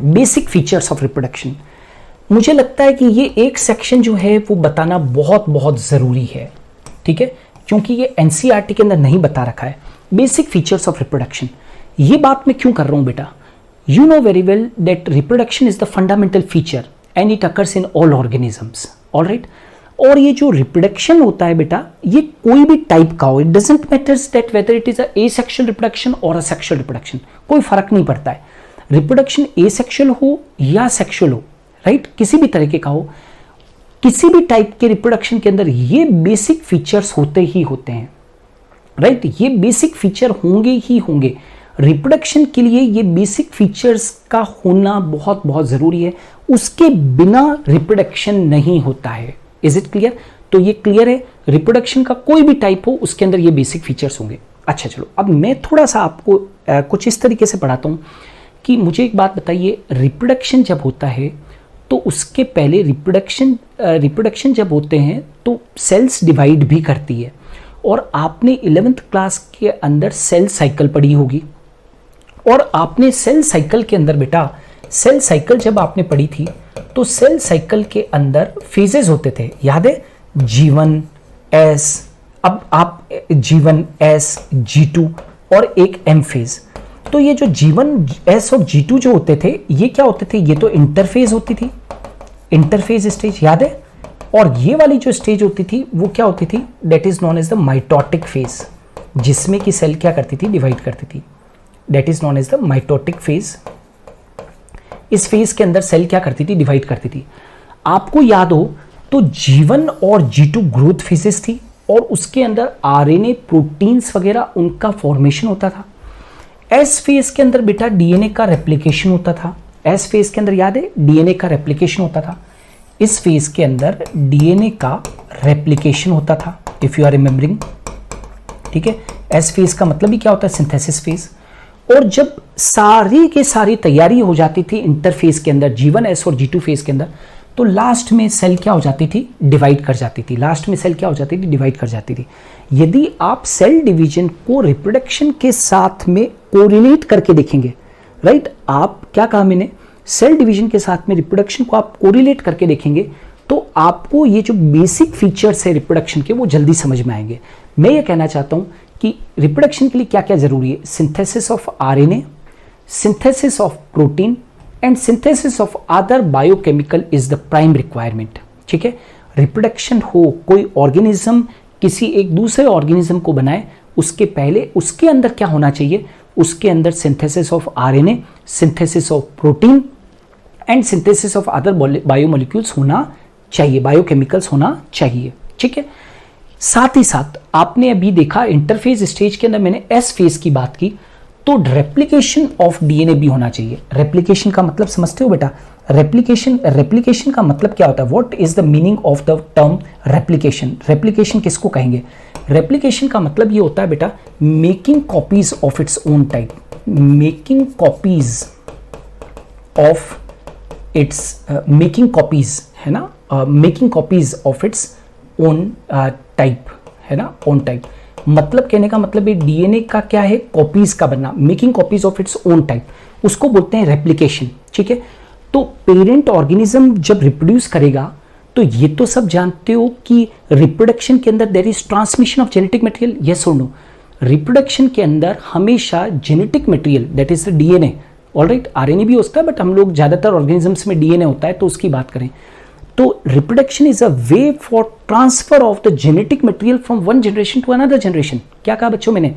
Basic features of reproduction. मुझे लगता है कि ये एक सेक्शन जो है वो बताना बहुत बहुत ज़रूरी है, ठीक है, क्योंकि ये एनसीईआरटी के अंदर नहीं बता रखा है। बेसिक फीचर्स ऑफ रिप्रोडक्शन, ये बात मैं क्यों कर रहा हूँ बेटा? You know very well that reproduction is the fundamental feature and it occurs in all organisms, alright. और ये जो रिप्रोडक्शन होता है बेटा, ये कोई भी टाइप का हो, it doesn't matters that whether it is a asexual reproduction और अ सेक्सुअल रिप्रोडक्शन, कोई फर्क नहीं पड़ता है। रिप्रोडक्शन एसेक्सुअल हो या सेक्सुअल हो, राइट, किसी भी तरीके का हो, किसी भी टाइप के रिप्रोडक्शन के अंदर ये बेसिक फीचर्स होते ही होते हैं, राइट, ये बेसिक फीचर होंगे ही होंगे। रिप्रोडक्शन के लिए ये बेसिक फीचर्स का होना बहुत बहुत जरूरी है, उसके बिना रिप्रोडक्शन नहीं होता है। Is it clear? तो ये क्लियर है, रिप्रोडक्शन का कोई भी टाइप हो उसके अंदर ये बेसिक फीचर्स होंगे। अच्छा चलो, अब मैं थोड़ा सा आपको कुछ इस तरीके से पढ़ाता हूं कि मुझे एक बात बताइए, रिप्रोडक्शन जब होता है तो उसके पहले रिप्रोडक्शन जब होते हैं तो सेल्स डिवाइड भी करती है, और आपने 11th क्लास के अंदर सेल साइकिल पढ़ी होगी, और आपने सेल साइकिल के अंदर बेटा, सेल साइकिल जब आपने पढ़ी थी तो सेल साइकिल के अंदर फेजेस होते थे, याद है? G1 S, अब आप G1 S G2 और एक M फेज। तो ये जो G1 S और G2 जो होते थे, ये क्या होते थे? ये तो इंटरफेज होती थी, इंटरफेज स्टेज, याद है? और ये वाली जो स्टेज होती थी वो क्या होती थी? That is known as the mitotic phase, जिसमें कि सेल क्या करती थी? डिवाइड करती थी। That is known as the mitotic phase. इस फेज के अंदर सेल क्या करती थी? डिवाइड करती थी। आपको याद हो तो G1 और G2 ग्रोथ फेजेस थी, और उसके अंदर आरएनए, प्रोटीन्स वगैरह उनका फॉर्मेशन होता था। एस फेज के अंदर बेटा डीएनए का रेप्लिकेशन होता था। एस फेज के अंदर याद है डीएनए का रेप्लिकेशन होता था। इस फेज के अंदर डीएनए का रेप्लिकेशन होता था, इफ यू आर रिमेम्बरिंग, ठीक है। एस फेज का मतलब ही क्या होता है? Synthesis phase. और जब सारी की सारी तैयारी हो जाती थी इंटरफेज के अंदर, G1 S और G2 फेज के अंदर, तो लास्ट में सेल क्या हो जाती थी? डिवाइड कर जाती थी। लास्ट में सेल क्या हो जाती थी? डिवाइड कर जाती थी। यदि आप सेल डिवीजन को रिप्रोडक्शन के साथ में कोरिलेट करके देखेंगे, राइट, आप क्या कहा मैंने? सेल डिवीजन के साथ में रिप्रोडक्शन को आप कोरिलेट करके देखेंगे तो आपको ये जो बेसिक फीचर्स है रिप्रोडक्शन के वो जल्दी समझ में आएंगे। मैं ये कहना चाहता हूं कि रिप्रोडक्शन के लिए क्या क्या जरूरी है? Synthesis of RNA, synthesis of protein and synthesis of other biochemical is the prime requirement, ठीक है। रिप्रोडक्शन हो, कोई ऑर्गेनिज्म किसी एक दूसरे ऑर्गेनिज्म को बनाए, उसके पहले उसके अंदर क्या होना चाहिए? उसके अंदर synthesis of RNA, synthesis of protein and synthesis of other biomolecules होना चाहिए, बायोकेमिकल्स होना चाहिए, ठीक है। साथ ही साथ आपने अभी देखा इंटरफेज स्टेज के अंदर मैंने एस फेज की बात की, तो रेप्लिकेशन ऑफ डीएनए भी होना चाहिए। रेप्लिकेशन का मतलब समझते हो बेटा? रेप्लिकेशन का मतलब क्या होता है? What is the meaning of the term replication? Replication किसको कहेंगे? रेप्लिकेशन का मतलब ये होता है बेटा, making copies of its own type, making copies of it's, making copies है ना, making copies of its own type है ना, ओन टाइप। मतलब कहने का मतलब ये डीएनए का क्या है? कॉपीज का बनना, making copies of its own type, उसको बोलते हैं रेप्लिकेशन, ठीक है। तो पेरेंट ऑर्गेनिज्म जब रिप्रोड्यूस करेगा तो ये तो सब जानते हो कि रिप्रोडक्शन के अंदर there is transmission of genetic material, yes और नो? रिप्रोडक्शन के अंदर हमेशा genetic material, that is the DNA, alright, RNA भी होता है बट हम लोग ज्यादातर ऑर्गेनिजम्स में डीएनए होता है, तो उसकी बात करें तो reproduction is a way for transfer of the genetic material from one generation to another generation. क्या कहा बच्चों मैंने?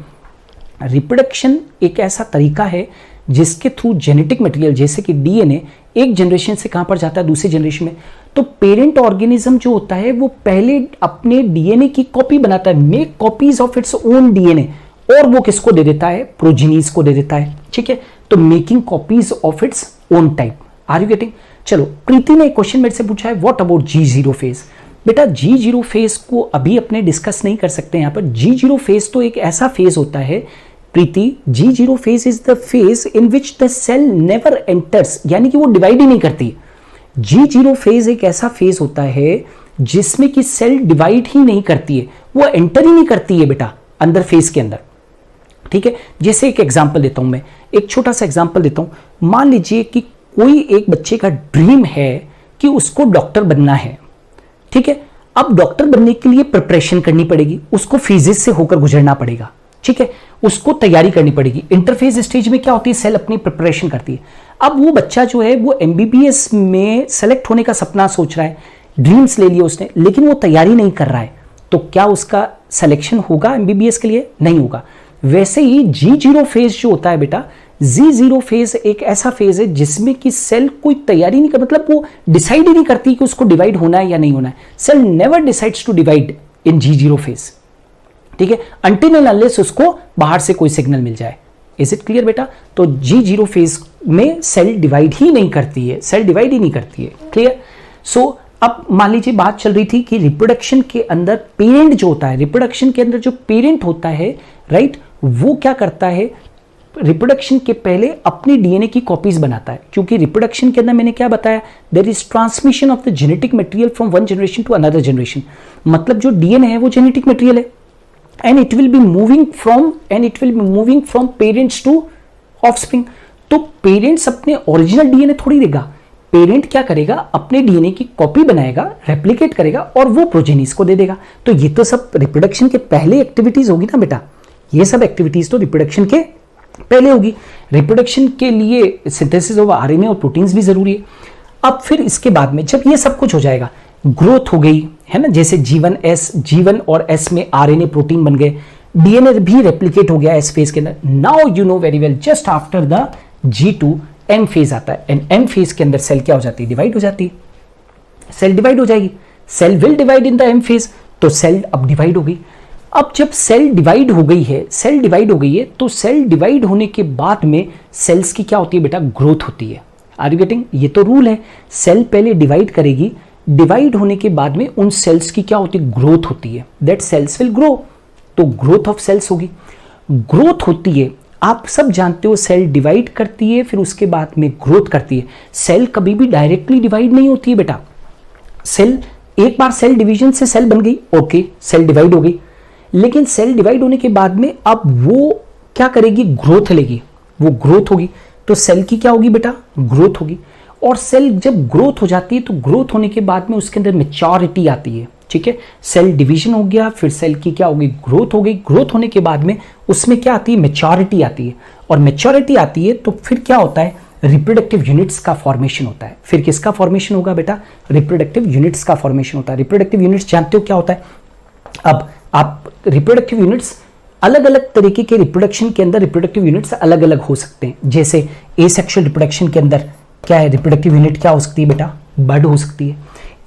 रिप्रोडक्शन एक ऐसा तरीका है जिसके थ्रू जेनेटिक मटेरियल जैसे कि डीएनए एक जनरेशन से कहां पर जाता है? दूसरे जनरेशन में। तो पेरेंट ऑर्गेनिज्म जो होता है वो पहले अपने डीएनए की कॉपी बनाता है, make copies of its own DNA, और वो किसको दे देता है? प्रोजेनीज को दे देता है, ठीक है। तो making copies of its own type, are you getting? चलो, प्रीति ने एक क्वेश्चन मेरे से पूछा है, व्हाट अबाउट G0 फेज? बेटा G0 फेज को अभी अपने डिस्कस नहीं कर सकते यहाँ पर। G0 फेज तो एक ऐसा फेज होता है Preeti, G0 phase is the phase in which the cell never enters, यानी कि वो डिवाइड ही नहीं करती। G0 फेज एक ऐसा फेज होता है जिसमें कि सेल डिवाइड ही नहीं करती है, वो एंटर ही नहीं करती है बेटा अंदर फेज के अंदर, ठीक है। जैसे एक एग्जांपल देता हूं मैं, एक छोटा सा एग्जांपल देता हूं। मान लीजिए कि कोई एक बच्चे का ड्रीम है कि उसको डॉक्टर बनना है, ठीक है। अब डॉक्टर बनने के लिए प्रिपरेशन करनी पड़ेगी, उसको फिजिक्स से होकर गुजरना पड़ेगा, ठीक है, उसको तैयारी करनी पड़ेगी। इंटरफेस स्टेज में क्या होती है, सेल अपनी प्रिपरेशन करती है। अब वो बच्चा जो है वो एमबीबीएस में सेलेक्ट होने का सपना सोच रहा है, ड्रीम्स ले लिए उसने, लेकिन वो तैयारी नहीं कर रहा है, तो क्या उसका सिलेक्शन होगा एमबीबीएस के लिए? नहीं होगा। वैसे ही G0 फेज जो होता है बेटा, G0 फेज एक ऐसा फेज है जिसमें कि सेल कोई तैयारी नहीं कर, मतलब वो डिसाइड ही नहीं करती कि उसको डिवाइड होना है या नहीं होना है। Cell never decides to divide in G0 phase, ठीक है, अनटिल एंड अनलेस उसको बाहर से कोई सिग्नल मिल जाए। इज इट क्लियर बेटा? तो G0 फेज में सेल डिवाइड ही नहीं करती है, सेल डिवाइड ही नहीं करती है। क्लियर? सो अब मान लीजिए बात चल रही थी कि रिप्रोडक्शन के अंदर पेरेंट जो होता है, रिप्रोडक्शन के अंदर जो पेरेंट होता है, राइट, वो क्या करता है, रिप्रोडक्शन के पहले अपनी डीएनए की कॉपीज बनाता है। क्योंकि रिप्रोडक्शन के अंदर मैंने क्या बताया, there is transmission of the genetic material from one generation to another generation. मतलब जो डीएनए है वो जेनेटिक मटेरियल है, and it will be moving from parents to offspring. तो पेरेंट्स अपने ओरिजिनल डीएनए थोड़ी देगा, पेरेंट क्या करेगा, अपने डीएनए की कॉपी बनाएगा, रेप्लिकेट करेगा और वो प्रोजेनिस को दे देगा। तो ये तो सब रिप्रोडक्शन के पहले एक्टिविटीज होगी ना बेटा, ये सब एक्टिविटीज तो रिप्रोडक्शन के पहले होगी। रिप्रोडक्शन के लिए सिंथेसिस ऑफ आरएनए और प्रोटीन्स भी जरूरी है। अब फिर इसके बाद में जब ये सब कुछ हो जाएगा, ग्रोथ हो गई है ना, जैसे G1 और S में आरएनए प्रोटीन बन गए, डीएनए भी रेप्लिकेट हो गया एस फेज के अंदर। Now you know very well, just after the G2 M phase आता है, एंड एन फेज के अंदर सेल क्या हो जाती है, डिवाइड हो जाती है। सेल डिवाइड हो जाएगी, cell will divide in the M phase, तो सेल अब डिवाइड हो गई। अब जब सेल डिवाइड हो गई है, तो सेल डिवाइड होने के बाद में सेल्स की क्या होती है बेटा, ग्रोथ होती है। Are you getting? ये तो रूल है, सेल पहले डिवाइड करेगी, डिवाइड होने के बाद में उन सेल्स की क्या होती है, ग्रोथ होती है। दैट सेल्स विल ग्रो, तो ग्रोथ ऑफ सेल्स होगी, ग्रोथ होती है। आप सब जानते हो सेल डिवाइड करती है, फिर उसके बाद में ग्रोथ करती है। सेल कभी भी डायरेक्टली डिवाइड नहीं होती है बेटा। सेल एक बार सेल डिवीजन से सेल बन गई, ओके, सेल डिवाइड हो गई, लेकिन सेल डिवाइड होने के बाद में अब वो क्या करेगी, ग्रोथ लेगी, वो ग्रोथ होगी। तो सेल की क्या होगी बेटा, ग्रोथ होगी। और सेल जब ग्रोथ हो जाती है तो ग्रोथ होने के बाद में उसके अंदर मैच्योरिटी आती है, ठीक है। सेल डिवीजन हो गया, फिर सेल की क्या होगी, ग्रोथ हो गई। ग्रोथ होने के बाद में उसमें क्या आती है, मैच्योरिटी आती है, और मैच्योरिटी आती है तो फिर क्या होता है, रिप्रोडक्टिव यूनिट्स का फॉर्मेशन होता है। फिर किसका फॉर्मेशन होगा बेटा, रिप्रोडक्टिव यूनिट्स का फॉर्मेशन होता है। रिप्रोडक्टिव यूनिट्स जानते हो क्या होता है? अब आप रिप्रोडक्टिव यूनिट्स अलग अलग तरीके के रिप्रोडक्शन के अंदर रिप्रोडक्टिव यूनिट्स अलग अलग हो सकते हैं। जैसे एसेक्सुअल रिप्रोडक्शन के अंदर क्या है, रिप्रोडक्टिव यूनिट क्या हो सकती है बेटा, बड हो सकती है।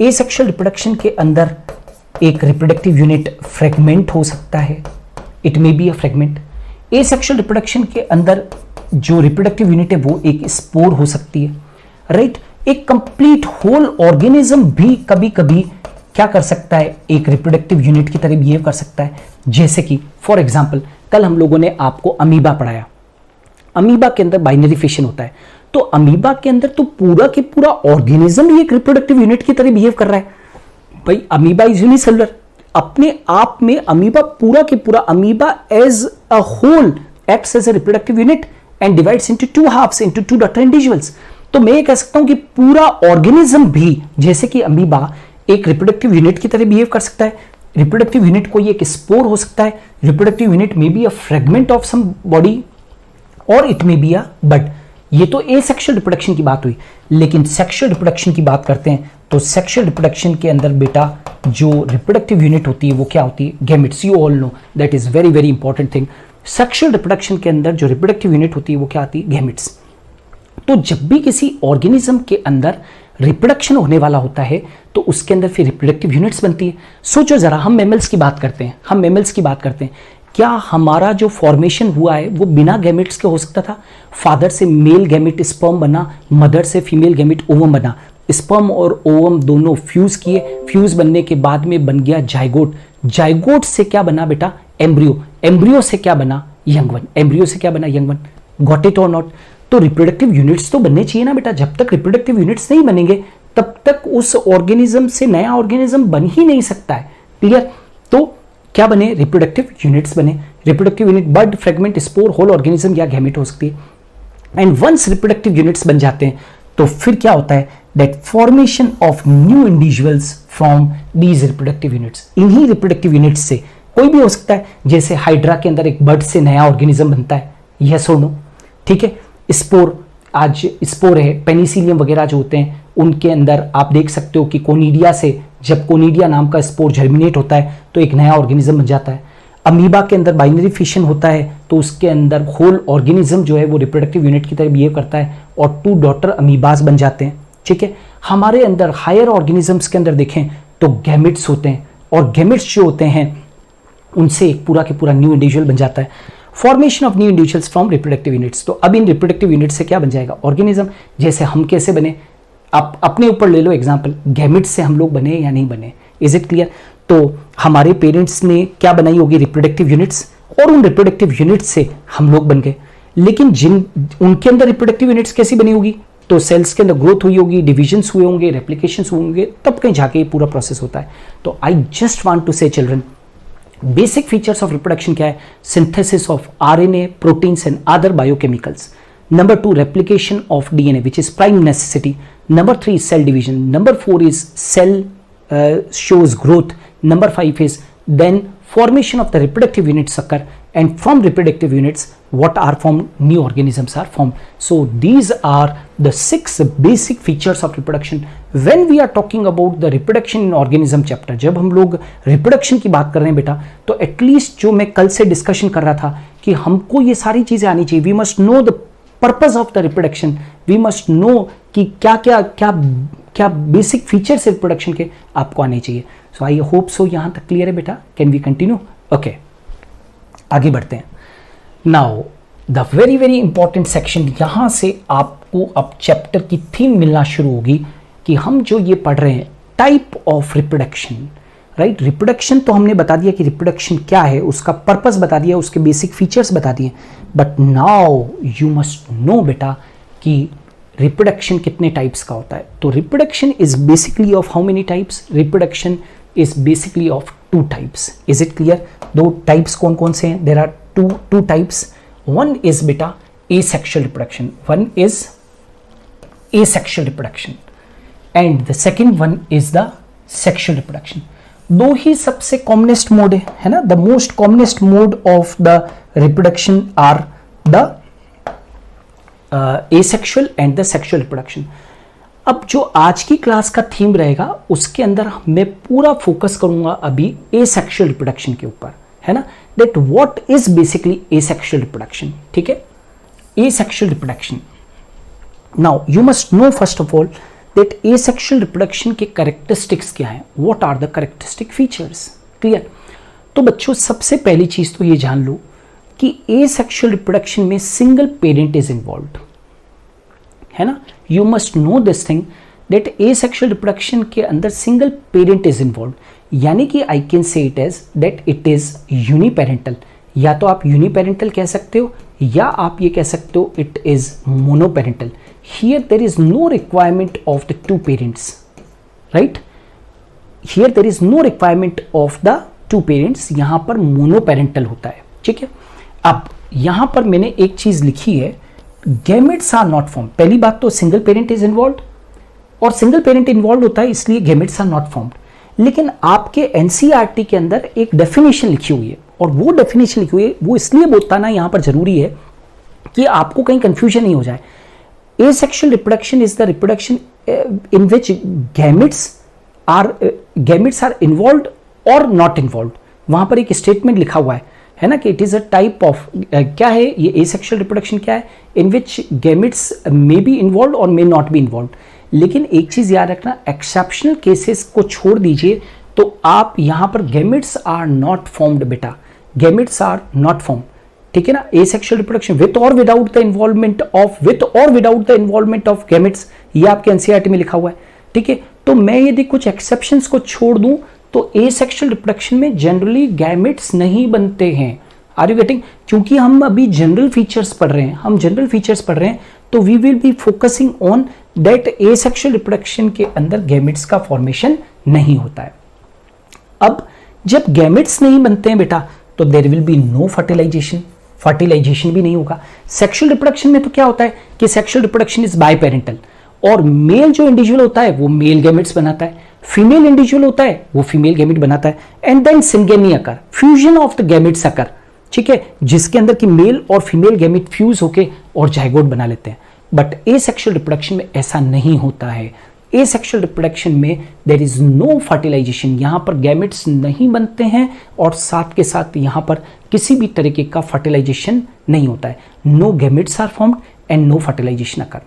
एसेक्सुअल रिप्रोडक्शन के अंदर एक रिप्रोडक्टिव यूनिट फ्रेगमेंट हो सकता है, it may be a fragment. Asexual reproduction के अंदर जो रिप्रोडक्टिव यूनिट है वो एक स्पोर हो सकती है, राइट। एक कंप्लीट होल ऑर्गेनिज्म भी कभी कभी क्या कर सकता है, एक रिप्रोडक्टिव यूनिट की तरह बिहेव कर सकता है। जैसे कि फॉर एग्जांपल कल हम लोगों ने आपको अमीबा पढ़ाया, अमीबा के अंदर बाइनरी फिशन होता है, तो अमीबा के अंदर तो पूरा के पूरा ऑर्गेनिज्म ही एक रिप्रोडक्टिव यूनिट की तरह बिहेव कर रहा है। भाई अमीबा इज यूनिसेलुलर, अपने आप में अमीबा पूरा के पूरा, amoeba as a whole acts as a reproductive unit and divides into two halfs, into two daughter individuals. तो मैं ये कह सकता हूं कि पूरा ऑर्गेनिज्म भी जैसे कि अमीबा एक रिप्रोडक्टिव यूनिट की तरह बिहेव कर सकता है। रिप्रोडक्टिव यूनिट कोई एक स्पोर हो सकता है, reproductive unit may be a fragment of some body or it may be a bud. ये तो एसेक्सुअल रिप्रोडक्शन की बात हुई, लेकिन सेक्सुअल रिप्रोडक्शन की बात करते हैं तो सेक्सुअल रिप्रोडक्शन के अंदर बेटा जो रिप्रोडक्टिव यूनिट होती है वो क्या होती है, gametes. You all know that is very very important thing. Sexual reproduction के अंदर जो रिप्रोडक्टिव यूनिट होती है वो क्या आती है, गैमेट्स। तो जब भी किसी ऑर्गेनिज्म के अंदर रिप्रोडक्शन होने वाला होता है तो उसके अंदर फिर रिप्रोडक्टिव यूनिट्स बनती है। सोचो जरा, हम मैमल्स की बात करते हैं, क्या हमारा जो फॉर्मेशन हुआ है वो बिना गैमेट्स के हो सकता था? फादर से मेल गैमेट स्पर्म बना, मदर से फीमेल गैमेट ओवम बना, स्पर्म और ओवम दोनों फ्यूज किए, फ्यूज बनने के बाद में बन गया जाइगोट, जाइगोट से क्या बना बेटा, एम्ब्रियो, एम्ब्रियो से क्या बना, यंग वन, एम्ब्रियो से क्या बना, यंग वन। गॉट इट और नॉट? तो रिप्रोडक्टिव यूनिट्स तो बनने चाहिए ना बेटा। जब तक रिप्रोडक्टिव यूनिट्स नहीं बनेंगे तब तक उस ऑर्गेनिज्म से नया ऑर्गेनिज्म बन ही नहीं सकता है। क्लियर? तो क्या बने, रिप्रोडक्टिव यूनिट्स बने। रिप्रोडक्टिव यूनिट बड, फ्रेगमेंट, स्पोर, होल ऑर्गेनिज्म या गैमेट हो सकती है। एंड वंस रिप्रोडक्टिव यूनिट्स बन जाते हैं तो फिर क्या होता है, that formation of new individuals from these reproductive units, इन्हीं रिप्रोडक्टिव यूनिट्स से कोई भी हो सकता है, जैसे हाइड्रा के अंदर एक बर्ड से नया ऑर्गेनिज्म बनता है, यस और नो, ठीक है। स्पोर, आज स्पोर है, पेनिसिलियम वगैरह जो होते हैं उनके अंदर आप देख सकते हो कि कोनिडिया से जब कोनिडिया नाम का स्पोर जर्मिनेट होता है तो एक नया ऑर्गेनिज्म बन जाता है। अमीबा के अंदर बाइनरी फिशन होता है तो उसके अंदर होल ऑर्गेनिज्म जो है वो रिप्रोडक्टिव यूनिट की तरह बिहेव करता है और 2 डॉटर अमीबास बन जाते हैं, ठीक है। हमारे अंदर हायर ऑर्गेनिजम्स के अंदर देखें तो गैमेट्स होते हैं और गैमेट्स जो होते हैं उनसे एक पूरा के पूरा न्यू इंडिविजुअल बन जाता है। Formation of new individuals from reproductive units, तो अब इन रिप्रोडक्टिव यूनिट से क्या बन जाएगा, ऑर्गेनिज्म। जैसे हम कैसे बने, आप अपने ऊपर ले लो एग्जांपल, गैमेट्स से हम लोग बने या नहीं बने, इज इट क्लियर। तो हमारे पेरेंट्स ने क्या बनाई होगी, रिप्रोडक्टिव यूनिट्स, और उन रिप्रोडक्टिव यूनिट्स से हम लोग बन गए। लेकिन जिन उनके अंदर रिप्रोडक्टिव यूनिट्स कैसी बनी होगी, तो सेल्स के अंदर ग्रोथ हुई होगी, डिविजन्स हुए होंगे, रेप्लिकेशंस हुए होंगे, तब कहीं जाके ये पूरा प्रोसेस होता है। तो आई जस्ट वांट टू से children, basic features of reproduction क्या है, synthesis of RNA, proteins and other biochemicals. Number 2, replication of DNA, which is prime necessity. Number 3, cell division. Number 4 is cell shows growth. Number 5 is then formation of the reproductive units occur, and from reproductive units what are formed, new organisms are formed. So these are the 6 basic features of reproduction. When we are talking about the reproduction in organism chapter, जब हम लोग reproduction की बात कर रहे हैं बेटा, तो एटलीस्ट जो मैं कल से डिस्कशन कर रहा था कि हमको ये सारी चीजें आनी चाहिए। We must know the purpose of the reproduction, we must know कि क्या क्या क्या क्या बेसिक फीचर्स रिप्रोडक्शन के आपको आने चाहिए। सो आई होप सो, यहां तक क्लियर है बेटा, कैन वी कंटिन्यू, ओके आगे बढ़ते हैं। Now the very very important section, यहां से आपको अब चैप्टर की थीम मिलना शुरू होगी कि हम जो ये पढ़ रहे हैं type of reproduction, right. Reproduction तो हमने बता दिया कि रिप्रोडक्शन क्या है, उसका पर्पस बता दिया, उसके बेसिक फीचर्स बता दिए, but now you must know बेटा कि रिप्रोडक्शन कितने टाइप्स का होता है। तो reproduction is basically of how many types, reproduction is basically of 2 types, is it clear. 2 types कौन कौन से हैं, there are two types. One is बेटा asexual reproduction, one is asexual reproduction and the second one is the sexual reproduction. दो ही सबसे commonest mode है ना, the most commonest mode of the reproduction are the asexual and the sexual reproduction. अब जो आज की class का theme रहेगा उसके अंदर मैं पूरा फोकस करूंगा अभी एसेक्सुअल रिप्रोडक्शन के ऊपर, है ना, that what is basically asexual reproduction, ठीक है। Asexual reproduction, now you must no first of all that asexual reproduction के characteristics क्या हैं, what are the characteristic features, clear। तो बच्चों सबसे पहली चीज तो ये जान लो कि asexual reproduction में single parent is involved, है ना। you must know this thing that asexual reproduction के अंदर single parent is involved, यानी कि I can say it as that it is uniparental, या तो आप uniparental कह सकते हो या आप ये कह सकते हो it is monoparental। Here there is no requirement of the 2 parents, right? Here there is no requirement of the 2 parents, यहां पर मोनोपेरेंटल होता है, ठीक है। अब यहां पर मैंने एक चीज लिखी है, गैमेट्स आर नॉट फॉर्म। पहली बात तो सिंगल पेरेंट इज इन्वॉल्व, और सिंगल पेरेंट इन्वॉल्व होता है इसलिए गैमेट्स आर नॉट फॉर्म्ड। लेकिन आपके एनसीईआरटी के अंदर एक डेफिनेशन लिखी हुई है, और वो डेफिनेशन लिखी हुई है वो इसलिए बताना यहां पर जरूरी है कि आपको कहीं कंफ्यूजन नहीं हो जाए। Asexual reproduction is the reproduction in which gametes are involved or not involved। वहां पर एक स्टेटमेंट लिखा हुआ है ना, कि it is a type of क्या है ये asexual reproduction क्या है, in which gametes may be involved or may not be involved। लेकिन एक चीज याद रखना, एक्सेप्शनल केसेस को छोड़ दीजिए तो आप यहां पर gametes are not formed बेटा, gametes are not formed, ठीक है ना। एसेक्सुअल रिप्रोडक्शन विद और without the involvement of gametes, ये आपके एनसीईआरटी में लिखा हुआ है, ठीक है। तो मैं यदि कुछ एक्सेप्शंस को छोड़ दूं तो एसेक्सुअल रिप्रोडक्शन में जनरली गैमेट्स नहीं बनते हैं। Are you getting? क्योंकि हम अभी जनरल फीचर्स पढ़ रहे हैं, तो we will be focusing on that asexual reproduction के अंदर गैमेट्स का फॉर्मेशन नहीं होता है। अब जब गैमेट्स नहीं बनते हैं बेटा तो there will be no fertilization भी नहीं होगा। सेक्सुअल रिप्रोडक्शन में तो क्या होता है कि sexual reproduction is by parental, और मेल जो इंडिविजुअल होता है वो मेल गैमेट्स बनाता है, फीमेल इंडिविजुअल होता है वो फीमेल गैमेट बनाता है, and then syngamy occur, fusion of the gametes occur, ठीक है, जिसके अंदर की मेल और फीमेल गैमेट फ्यूज होके और जाइगोट बना लेते हैं। बट एसेक्सुअल रिप्रोडक्शन में ऐसा नहीं होता है। एसेक्सुअल रिप्रोडक्शन में देयर इज नो फर्टिलाइजेशन, यहां पर गैमेट्स नहीं बनते हैं और साथ के साथ यहां पर किसी भी तरीके का फर्टिलाइजेशन नहीं होता है। No gametes are formed and no fertilization occur.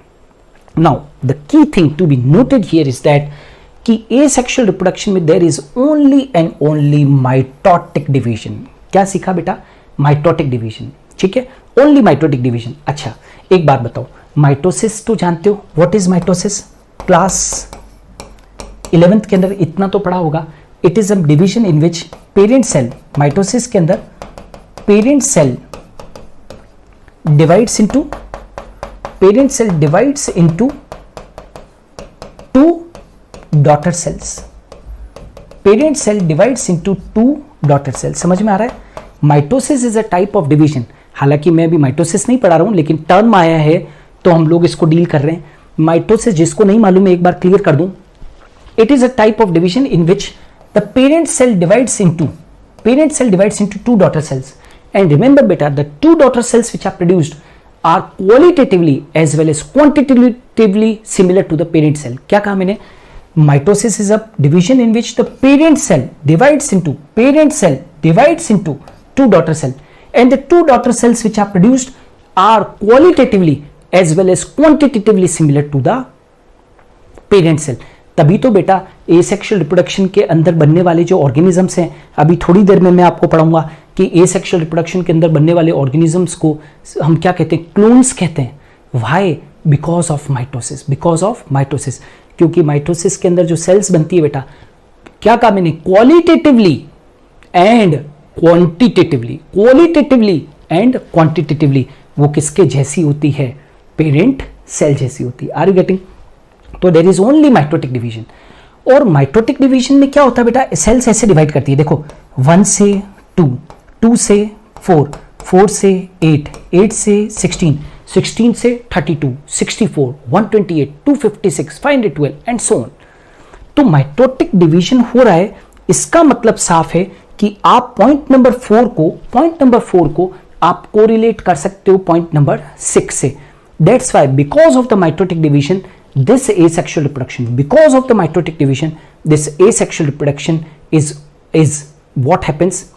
Now the key thing to be noted here is that कि एसेक्सुअल रिप्रोडक्शन में there is only and only mitotic division. क्या सीखा बेटा? माइटोटिक डिवीजन, ठीक है, ओनली माइटोटिक डिवीजन। अच्छा एक बात बताओ, माइटोसिस तो जानते हो, what is mitosis? Class 11th के अंदर इतना तो पढ़ा होगा। It is a division in which parent cell, mitosis के अंदर parent cell divides into two daughter cells. Parent cell divides into two daughter cells. समझ में आ रहा है? Mitosis is a type of division. हालांकि मैं अभी माइटोसिस नहीं पढ़ा रहा हूं, लेकिन टर्म आया है तो हम लोग इसको डील कर रहे हैं। माइटोसिस जिसको नहीं मालूम है एक बार क्लियर कर दूं, it is a type of division in which the parent cell divides into two daughter cells. And remember बेटा, the two daughter cells which are produced are qualitatively as well as quantitatively similar to the parent cell. क्या कहा मैंने? Mitosis is a division in which the parent cell divides into two daughter cell, and the two daughter cells which are produced are qualitatively as well as quantitatively similar to the parent cell। तभी तो बेटा asexual reproduction के अंदर बनने वाले जो organisms हैं, अभी थोड़ी देर में मैं आपको पढ़ाऊंगा कि एसेक्सुअल रिप्रोडक्शन के अंदर बनने वाले ऑर्गेनिजम्स को हम क्या कहते हैं? क्लोन्स कहते हैं। व्हाई? Because of mitosis. क्योंकि माइटोसिस के अंदर जो सेल्स बनती है बेटा, क्या कहा मैंने? क्वालिटेटिवली एंड क्वांटिटेटिवली वो किसके जैसी होती है? पेरेंट सेल जैसी होती है। Are you getting? तो there is only mitotic division. और माइटोटिक डिवीजन में क्या होता है बेटा? सेल्स ऐसे डिवाइड करती है, देखो 1 से 2, 2 से 4, 4 से 8, 8 से 16, 16 से 32, 64, 128, 256, 512 एंड सो ऑन। तो माइटोटिक डिवीजन हो रहा है, इसका मतलब साफ है कि आप पॉइंट नंबर 4 को आप कोरिलेट कर सकते हो पॉइंट नंबर 6 से। That's why because of the mitotic division this asexual reproduction, because of the mitotic division, this asexual reproduction is what happens?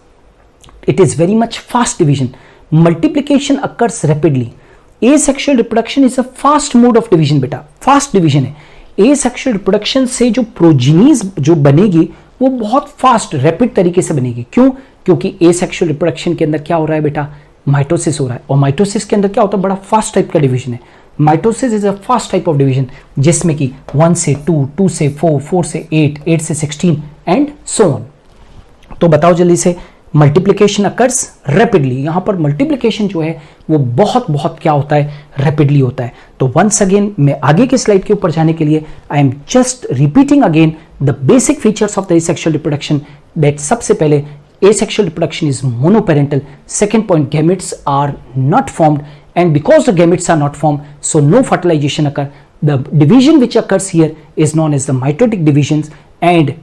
It is very much fast division. Multiplication occurs rapidly. Asexual reproduction is a fast mode of division बेटा, fast division है। asexual reproduction से जो प्रोजीनीज जो बनेगी वो बहुत fast rapid तरीके से बनेगी। क्यों? क्योंकि asexual reproduction के अंदर क्या हो रहा है बेटा? माइटोसिस हो रहा है, और माइटोसिस के अंदर क्या होता है? बड़ा फास्ट टाइप का डिवीजन है। Mitosis is a fast type of division जिसमें कि 1 से 2, 2 से 4, 4 से 8, 8 से 16 एंड सो ऑन। तो बताओ जल्दी से, मल्टीप्लिकेशन अकर्स रैपिडली। यहां पर मल्टीप्लिकेशन जो है वो बहुत बहुत क्या होता है? रैपिडली होता है। तो वंस अगेन मैं आगे के स्लाइड के ऊपर जाने के लिए I am just repeating again the basic features of the asexual reproduction. That सबसे पहले asexual reproduction is monoparental. Second point, gametes are not formed, and because the gametes are not formed, so no fertilization occur. The division which occurs here is known as the mitotic divisions, and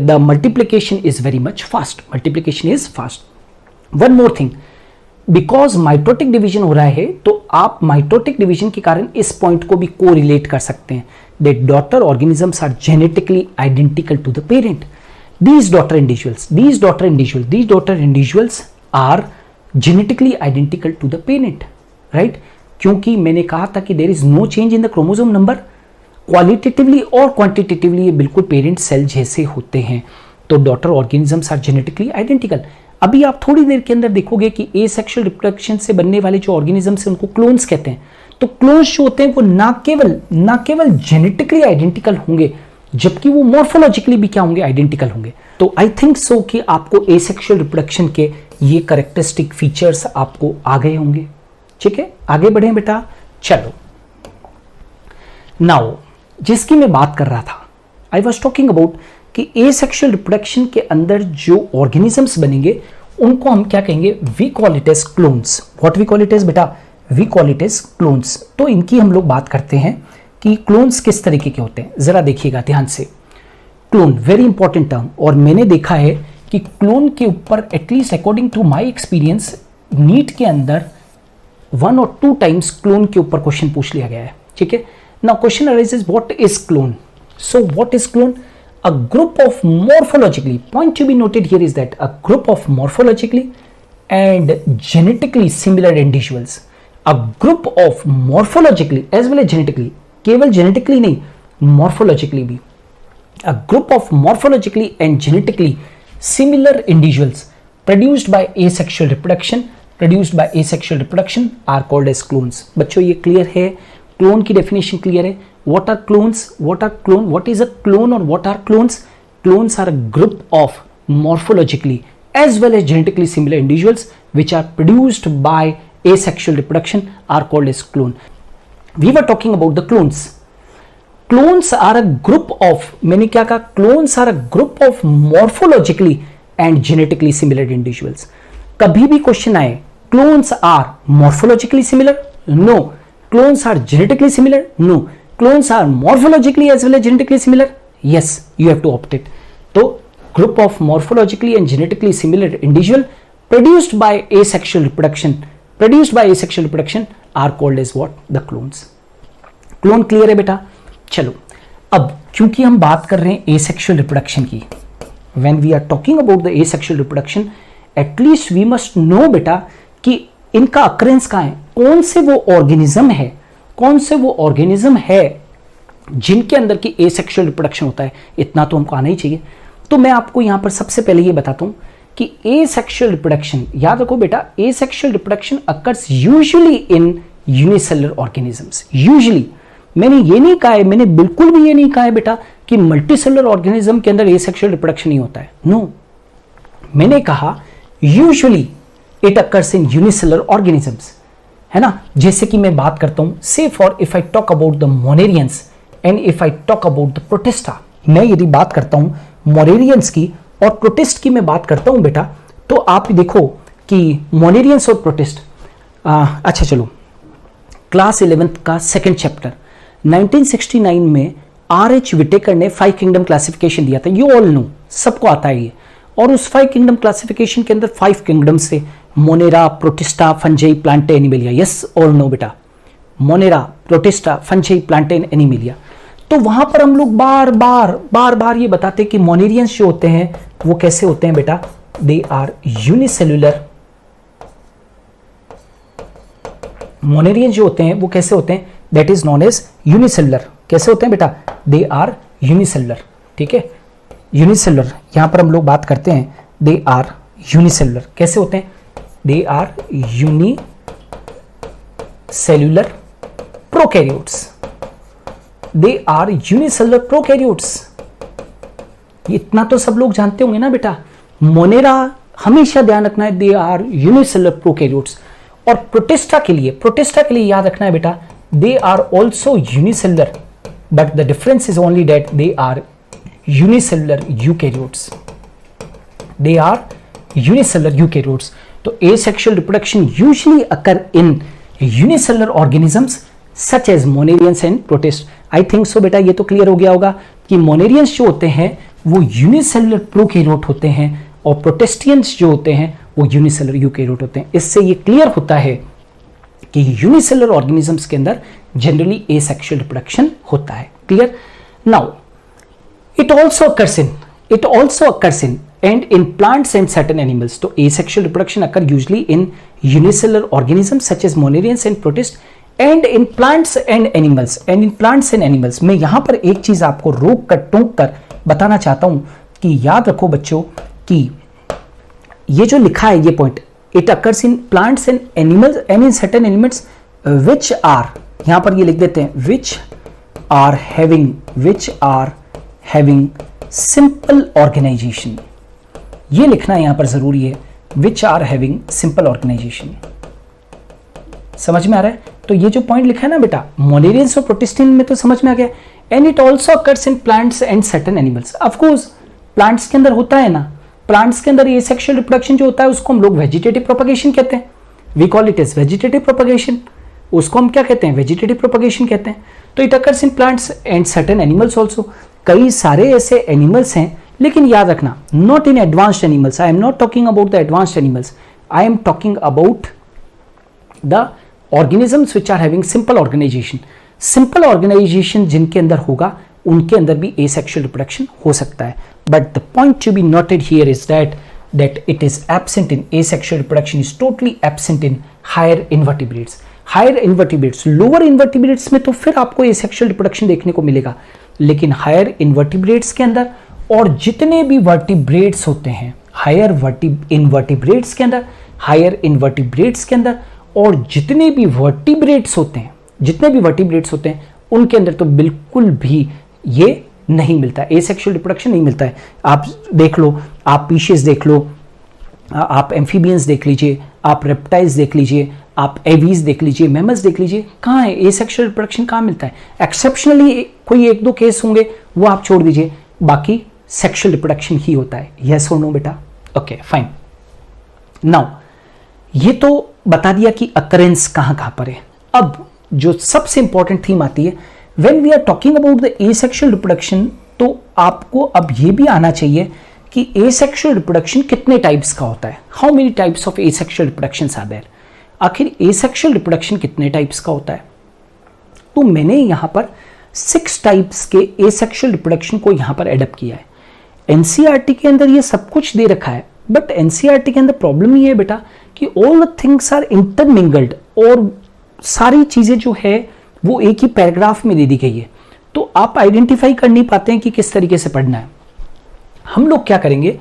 the multiplication is very much fast. Multiplication is fast. One more thing, because mitotic division हो रहा है तो आप mitotic division के कारण इस point को भी correlate कर सकते हैं, that daughter organisms are genetically identical to the parent. These daughter individuals are genetically identical to the parent, right? क्योंकि मैंने कहा था कि there is no change in the chromosome number, qualitatively और quantitatively ये बिल्कुल parent cell जैसे होते हैं। तो daughter organisms are genetically identical। अभी आप थोड़ी देर के अंदर देखोगे कि asexual reproduction से बनने वाले जो organisms हैं उनको clones कहते हैं। तो clones जो होते हैं वो ना केवल genetically identical होंगे, जबकि वो मॉर्फोलॉजिकली भी क्या होंगे? आइडेंटिकल होंगे। तो आई थिंक सो कि आपको एसेक्सुअल रिप्रोडक्शन के ये कैरेक्टरिस्टिक फीचर्स आपको आ गए होंगे। ठीक है, आगे बढ़े बेटा। चलो नाउ जिसकी मैं बात कर रहा था, आई वॉज टॉकिंग अबाउट कि एसेक्सुअल रिप्रोडक्शन के अंदर जो ऑर्गेनिजम्स बनेंगे उनको हम क्या कहेंगे? We call it as clones. What we call it as बेटा? We call it as clones. तो इनकी हम लोग बात करते हैं कि क्लोन्स किस तरीके के होते हैं, जरा देखिएगा ध्यान से। क्लोन वेरी इंपॉर्टेंट टर्म, और मैंने देखा है कि क्लोन के ऊपर at least according to my experience NEET के अंदर 1 और 2 टाइम्स क्लोन के ऊपर क्वेश्चन पूछ लिया गया है, ठीक है। Now question arises what is clone. So what is clone? A group of morphologically, point to be noted here is that a group of morphologically and genetically similar individuals, a group of morphologically as well as genetically, केवल genetically नहीं, morphologically भी, a group of morphologically and genetically similar individuals produced by asexual reproduction are called as clones। बच्चों ये clear है, clone की definition clear है। What are clones? What is a clone or what are clones? Clones are a group of morphologically as well as genetically similar individuals which are produced by asexual reproduction are called as clone. We were talking about the clones. Clones are a group of, मैंने क्या कहा? Clones are a group of morphologically and genetically similar individuals. कभी भी question आए clones are morphologically similar? No. Clones are genetically similar? No. Clones are morphologically as well as genetically similar? Yes, you have to opt it. So, group of morphologically and genetically similar individual produced by asexual reproduction are called as what? The clones. Clone clear है बेटा? चलो, अब क्योंकि हम बात कर रहे हैं asexual reproduction की, when we are talking about the asexual reproduction, at least we must know बेटा कि इनका occurrence कहाँ है, कौन से वो ऑर्गेनिज्म है जिनके अंदर की एसेक्सुअल रिप्रोडक्शन होता है, इतना तो हमको आना ही चाहिए। तो मैं आपको यहां पर सबसे पहले ये बताता हूं कि एसेक्सुअल रिप्रोडक्शन, याद रखो बेटा, asexual reproduction occurs usually in unicellular organisms. Usually, मैंने ये नहीं कहा है, मैंने बिल्कुल भी ये नहीं कहा है बेटा कि मल्टीसेलुलर ऑर्गेनिज्म के अंदर एसेक्सुअल रिप्रोडक्शन नहीं होता है। नो, मैंने कहा usually it occurs in unicellular organisms, है ना। जैसे कि मैं बात करता हूं, से for if I talk about the मोनेरियंस and if I talk about the protista, मैं यदि बात करता हूं मोनेरियंस की और प्रोटिस्ट की मैं बात करता हूं बेटा, तो आप देखो कि मोनेरियंस और प्रोटिस्ट, अच्छा चलो, क्लास 11th का 2nd चैप्टर 1969 में R.H. विटेकर ने 5 किंगडम क्लासिफिकेशन दिया था। यू ऑल नो, सबको आता है ये। और उस 5 किंगडम क्लासिफिकेशन के अंदर 5 किंगडम से Monera, protista, fungi, Plantae, animalia, yes और नो बेटा, Monera, protista, fungi, Plantae, animalia. तो वहां पर हम लोग बार बार ये बताते हैं कि मोनेरियंस जो होते हैं वो कैसे होते हैं बेटा, दे आर यूनिसेल्युलर। मोनेरियंस जो होते हैं वो कैसे होते हैं, that is known as unicellular. कैसे होते हैं बेटा, दे आर यूनिसेल्युलर, ठीक है, यूनिसेल्युलर। यहां पर हम लोग बात करते हैं दे आर यूनिसेल्युलर। कैसे होते हैं, they are unicellular prokaryotes, they are unicellular prokaryotes. इतना तो सब लोग जानते होंगे ना बेटा। मोनेरा हमेशा ध्यान रखना है, दे आर यूनिसेल्युलर प्रोकैरियोट्स। और प्रोटिस्टा के लिए याद रखना है बेटा, they are also unicellular, but the difference is only that they are unicellular eukaryotes, they are unicellular eukaryotes. तो asexual reproduction usually occur in unicellular organisms such as monarians and protists. I think so बेटा, ये तो clear हो गया होगा कि मोनेरियंस जो होते हैं वो यूनिसेल्युलर प्रोकैरियोट होते हैं और प्रोटिस्टियंस जो होते हैं वो यूनिसेल्युलर यूकैरियोट होते हैं। इससे ये क्लियर होता है कि यूनिसेल्युलर ऑर्गेनिजम्स के अंदर जनरली asexual रिप्रोडक्शन होता है। Clear? Now it also occurs in and in plants and certain animals. तो asexual reproduction occur usually in unicellular organisms such as monarians and protists and in plants and animals. मैं यहां पर एक चीज आपको रोक कर टोक कर बताना चाहता हूं कि याद रखो बच्चों कि ये जो लिखा है ये point, it occurs in plants and animals and in certain elements which are, यहां पर ये लिख देते हैं which are having simple organization। ये लिखना यहां पर जरूरी है, which are having simple organization। समझ में आ रहा है? तो ये जो पॉइंट लिखा है ना बेटा, मोनेरियंस और प्रोटिस्टियन में तो समझ में आ गया। And it also occurs in plants and certain animals. Of course plants के अंदर होता है ना, प्लांट्स के अंदर एसेक्सुअल रिप्रोडक्शन जो होता है उसको हम लोग वेजिटेटिव प्रोपगेशन कहते हैं। We call it as vegetative propagation. उसको हम क्या कहते हैं, वेजिटेटिव प्रोपगेशन कहते हैं। तो it occurs in plants and certain animals also, कई सारे ऐसे एनिमल्स हैं, लेकिन याद रखना not in advanced animals, I am not talking about the advanced animals, I am talking about the organisms which are having simple organization. Simple organization जिनके अंदर होगा उनके अंदर भी एसेक्सुअल रिप्रोडक्शन हो सकता है, but the point to be noted here is that it is absent in asexual reproduction, is totally absent in higher invertebrates. Higher invertebrates, lower invertebrates में तो फिर आपको asexual reproduction देखने को मिलेगा, लेकिन higher invertebrates के अंदर और जितने भी vertebrates होते हैं, higher invertebrates के अंदर, higher invertebrates के अंदर और जितने भी vertebrates होते हैं, उनके अंदर तो बिल्कुल भी ये नहीं मिलता है, एसेक्सुअल रिप्रोडक्शन नहीं मिलता है। आप देख लो, आप पीशेस देख लो, आप एम्फीबियंस देख लीजिए, आप रेप्टाइल्स देख लीजिए, आप एवीज देख लीजिए, मैमल्स देख लीजिए, कहाँ है एसेक्सुअल रिप्रोडक्शन, कहाँ मिलता है? एक्सेप्शनली कोई एक दो केस होंगे, वो आप छोड़ दीजिए, बाकी सेक्सुअल रिप्रोडक्शन ही होता है। यस और नो बेटा? Okay fine. नाउ ये तो बता दिया कि अकरेंस कहाँ पर है। अब जो सबसे इंपॉर्टेंट थीम आती है When we are talking about the asexual reproduction, तो आपको अब ये भी आना चाहिए कि asexual reproduction कितने टाइप्स का होता है। How many types of asexual reproductions are there? आखिर asexual reproduction कितने टाइप्स का होता है? तो मैंने यहाँ पर 6 टाइप्स के asexual reproduction को यहाँ पर एडप्ट किया है। NCERT के अंदर ये सब कुछ दे रखा है, बट NCERT के अंदर प्रॉब्लम ये है बेटा कि all the things are intermingled, और सारी चीजें जो है वो एक ही पैराग्राफ में दे दी गई है, तो आप आइडेंटिफाई कर नहीं पाते हैं कि किस तरीके से पढ़ना है। हम लोग क्या करेंगे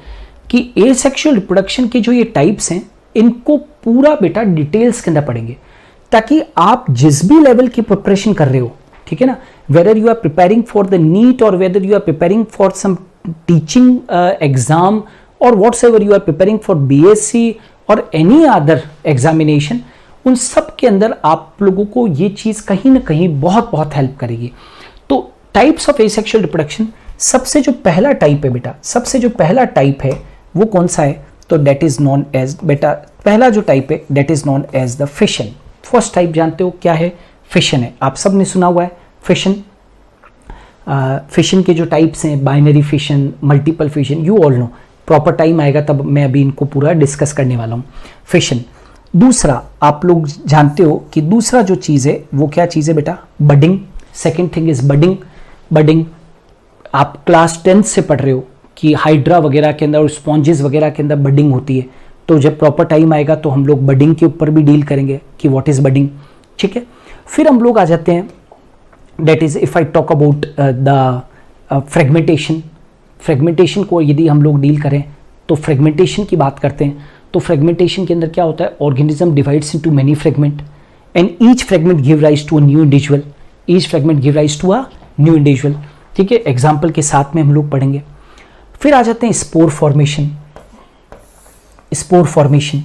कि एसेक्सुअल रिप्रोडक्शन के जो ये टाइप्स हैं, इनको पूरा बेटा डिटेल्स के अंदर पढ़ेंगे, ताकि आप जिस भी लेवल की प्रिपरेशन कर रहे हो, ठीक है ना, whether you are preparing for the NEET और whether you are preparing for some teaching exam और whatsoever you are preparing for BSc और एनी अदर एग्जामिनेशन, उन सब के अंदर आप लोगों को ये चीज कहीं ना कहीं बहुत बहुत हेल्प करेगी। तो टाइप्स ऑफ एसेक्सुअल रिप्रोडक्शन, सबसे जो पहला टाइप है बेटा, सबसे जो पहला टाइप है वो कौन सा है? तो दैट इज नॉन एज, बेटा पहला जो टाइप है that is known as the fission. First type जानते हो क्या है? फिशन है। आप सब ने सुना हुआ है फिशन। फिशन के जो टाइप्स हैं, binary fission, multiple fission, you all no. Proper time आएगा तब मैं अभी इनको पूरा डिस्कस करने वाला हूँ। फिशन। दूसरा आप लोग जानते हो कि दूसरा जो चीज़ है वो क्या चीज़ है बेटा? Budding. Second thing is budding. Budding आप क्लास 10th से पढ़ रहे हो कि हाइड्रा वगैरह के अंदर और स्पॉन्जेस वगैरह के अंदर बडिंग होती है, तो जब प्रॉपर टाइम आएगा तो हम लोग बडिंग के ऊपर भी डील करेंगे कि व्हाट इज बडिंग, ठीक है। फिर हम लोग आ जाते हैं, that is if I talk about the fragmentation. Fragmentation को यदि हम लोग डील करें तो फ्रेगमेंटेशन की बात करते हैं, तो फ्रेगमेंटेशन के अंदर क्या होता है? Organism divides into many fragment and each fragment give rise to a new individual. Each fragment give rise to a new individual, ठीक है। एग्जाम्पल के साथ में हम लोग पढ़ेंगे। फिर आ जाते हैं स्पोर फॉर्मेशन। स्पोर फॉर्मेशन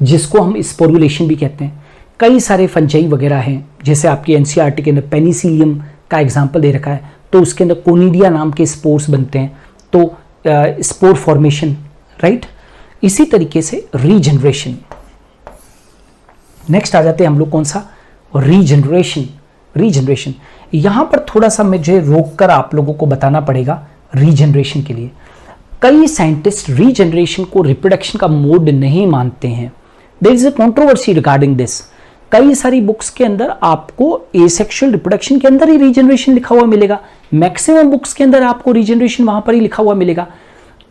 जिसको हम स्पोरुलेशन भी कहते हैं। कई सारे फंजाई वगैरह हैं, जैसे आपके एनसीईआरटी के अंदर पेनिसिलियम का एग्जाम्पल दे रखा है, तो उसके अंदर कोनिडिया नाम के स्पोर्स बनते हैं, तो स्पोर फॉर्मेशन, राइट। इसी तरीके से रीजनरेशन। नेक्स्ट आ जाते हैं हम लोग कौन सा? रीजनरेशन। रीजनरेशन यहां पर थोड़ा सा मुझे रोककर आप लोगों को बताना पड़ेगा। रीजनरेशन के लिए कई साइंटिस्ट रीजनरेशन को रिप्रोडक्शन का मोड नहीं मानते हैं। There is a controversy regarding this. कई सारी बुक्स के अंदर आपको एसेक्सुअल रिप्रोडक्शन के अंदर ही रीजनरेशन लिखा हुआ मिलेगा, मैक्सिमम बुक्स के अंदर आपको रीजनरेशन वहां पर ही लिखा हुआ मिलेगा।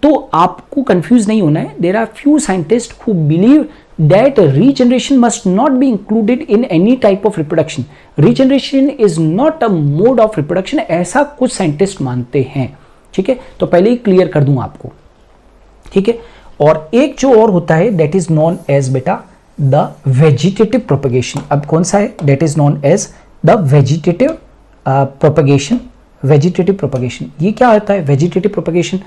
तो आपको कंफ्यूज नहीं होना है। There are few scientist who believe that regeneration must not be included in any type of reproduction. Regeneration is not a mode of reproduction, ऐसा कुछ साइंटिस्ट मानते हैं, ठीक है। तो पहले ही क्लियर कर दूं आपको, ठीक है। और एक जो और होता है दैट इज नॉन एज बेटा द वेजिटेटिव प्रोपगेशन। अब कौन सा है? That is known as the vegetative propagation. Vegetative propagation ये क्या होता है? वेजिटेटिव प्रोपगेशन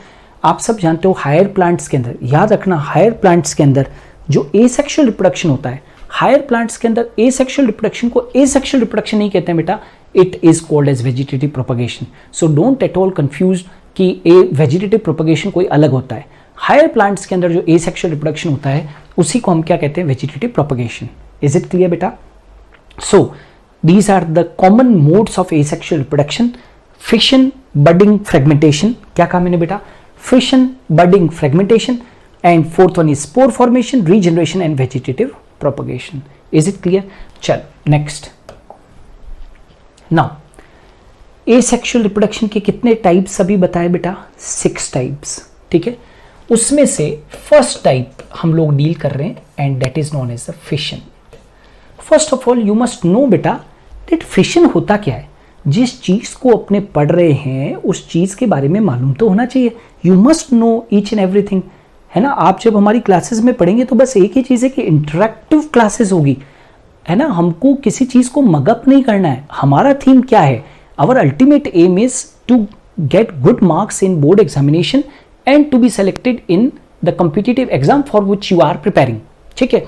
आप सब जानते हो हायर प्लांट्स के अंदर, याद रखना हायर प्लांट्स के अंदर जो एसेक्सुअल रिप्रोडक्शन होता है, हायर प्लांट्स के अंदर एसेक्सुअल रिप्रोडक्शन को एसेक्सुअल रिप्रोडक्शन नहीं कहते हैं बेटा, it is called as vegetative propagation. So don't at all confuse कि ए वेजिटेटिव प्रोपगेशन कोई अलग होता है। हायर प्लांट्स के अंदर जो एसेक्सुअल रिप्रोडक्शन होता है उसी को हम क्या कहते हैं? Vegetative propagation. Is it clear बेटा? So these are the common modes of asexual reproduction: fission, budding, fragmentation. क्या कहा मैंने बेटा? Fission, budding, fragmentation, and fourth one is spore formation, regeneration and vegetative propagation. Is it clear? चल next. Now asexual reproduction के कितने types अभी बताए बेटा? 6 टाइप्स. ठीक है, उसमें से फर्स्ट टाइप हम लोग डील कर रहे हैं and that is known as the fission. First of all you must know बेटा दैट फिशन होता क्या है. जिस चीज को अपने पढ़ रहे हैं उस चीज के बारे में मालूम तो होना चाहिए. You must know each and everything, है ना. आप जब हमारी क्लासेस में पढ़ेंगे तो बस एक ही चीज है कि इंटरेक्टिव क्लासेस होगी, है ना. हमको किसी चीज को मगअप नहीं करना है. हमारा थीम क्या है? Our ultimate aim is to get good marks in board examination and to be selected in the competitive exam for which you are preparing. ठीक है,